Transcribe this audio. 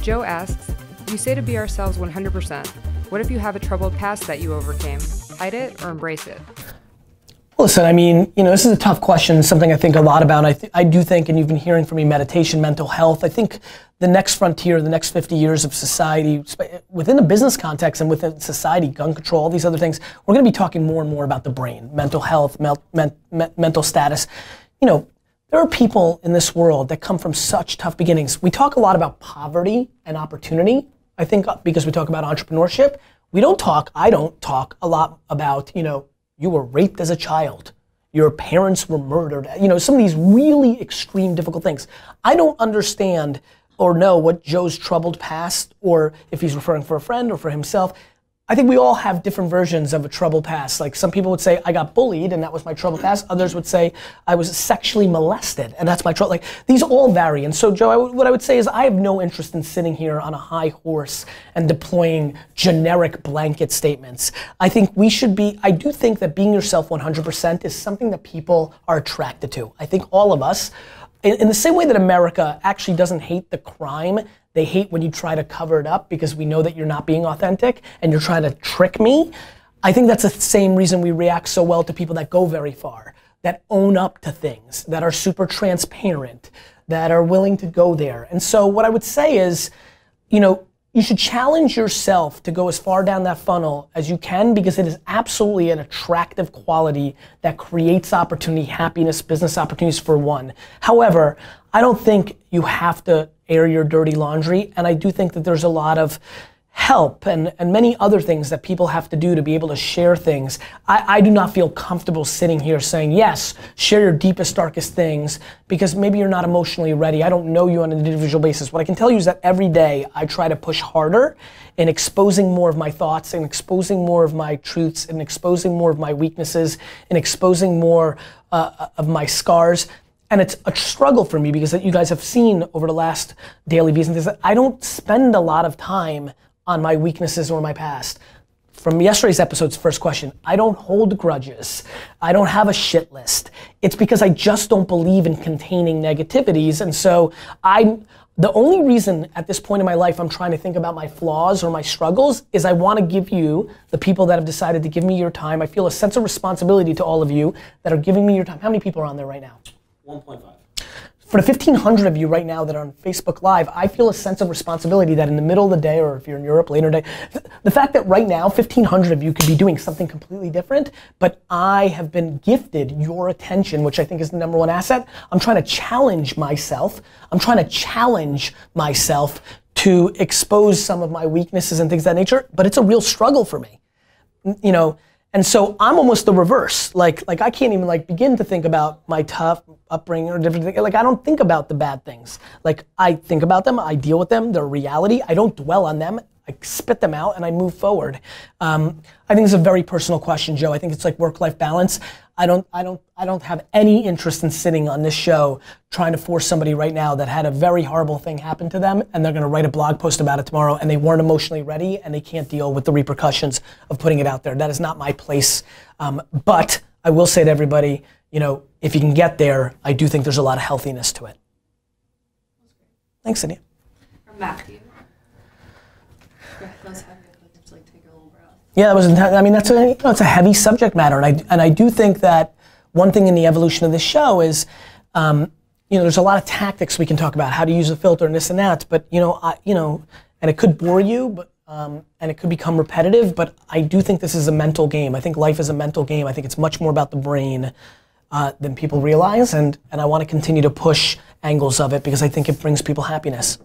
Joe asks, you say to be ourselves 100%. What if you have a troubled past that you overcame? Hide it or embrace it? Listen, I mean, this is a tough question, something I think a lot about. I do think, and you've been hearing from me, meditation, mental health. I think the next frontier, the next 50 years of society, within a business context and within society, gun control, all these other things, we're gonna be talking more and more about the brain, mental health, mental status. There are people in this world that come from such tough beginnings. We talk a lot about poverty and opportunity, I think, because we talk about entrepreneurship. I don't talk a lot about, you were raped as a child, your parents were murdered, some of these really extreme, difficult things. I don't understand or know what Joe's troubled past, or if he's referring for a friend or for himself. I think we all have different versions of a troubled past. Like some people would say, I got bullied and that was my troubled past. Others would say, I was sexually molested and that's my trouble. Like these all vary. And so Joe, what I would say is I have no interest in sitting here on a high horse and deploying generic blanket statements. I do think that being yourself 100% is something that people are attracted to. I think all of us, in the same way that America actually doesn't hate the crime, they hate when you try to cover it up because we know that you're not being authentic and you're trying to trick me. I think that's the same reason we react so well to people that go very far, that own up to things, that are super transparent, that are willing to go there. And so what I would say is, you should challenge yourself to go as far down that funnel as you can, because it is absolutely an attractive quality that creates opportunity, happiness, business opportunities for one. However, I don't think you have to air your dirty laundry, and I do think that there's a lot of help and many other things that people have to do to be able to share things. I do not feel comfortable sitting here saying, yes, share your deepest, darkest things, because maybe you're not emotionally ready. I don't know you on an individual basis. What I can tell you is that every day I try to push harder in exposing more of my thoughts and exposing more of my truths and exposing more of my weaknesses and exposing more of my scars. And it's a struggle for me because that you guys have seen over the last daily V's and things that I don't spend a lot of time on my weaknesses or my past. From yesterday's episode's first question, I don't hold grudges. I don't have a shit list. It's because I just don't believe in containing negativities. And so the only reason at this point in my life I'm trying to think about my flaws or my struggles is I want to give you, the people that have decided to give me your time, I feel a sense of responsibility to all of you that are giving me your time. How many people are on there right now? 1.5. For the 1,500 of you right now that are on Facebook Live, I feel a sense of responsibility that in the middle of the day, or if you're in Europe later in the day, the fact that right now 1,500 of you could be doing something completely different, but I have been gifted your attention, which I think is the number one asset. I'm trying to challenge myself. I'm trying to challenge myself to expose some of my weaknesses and things of that nature, but it's a real struggle for me. And so I'm almost the reverse. Like I can't even begin to think about my tough upbringing or different things. I don't think about the bad things. I think about them, I deal with them, they're reality. I don't dwell on them. I spit them out and I move forward. I think it's a very personal question, Joe. I think it's like work-life balance. I don't have any interest in sitting on this show trying to force somebody right now that had a very horrible thing happen to them and they're gonna write a blog post about it tomorrow and they weren't emotionally ready and they can't deal with the repercussions of putting it out there. That is not my place. But I will say to everybody, if you can get there, I do think there's a lot of healthiness to it. Thanks, Cindy. From Matthew. That was heavy. I have to take a little breath. Yeah, that was intense. I mean, it's a heavy subject matter, and I do think that one thing in the evolution of this show is, there's a lot of tactics we can talk about, how to use a filter and this and that, but and it could bore you, but and it could become repetitive. But I do think this is a mental game. I think life is a mental game. I think it's much more about the brain than people realize, and I want to continue to push angles of it because I think it brings people happiness.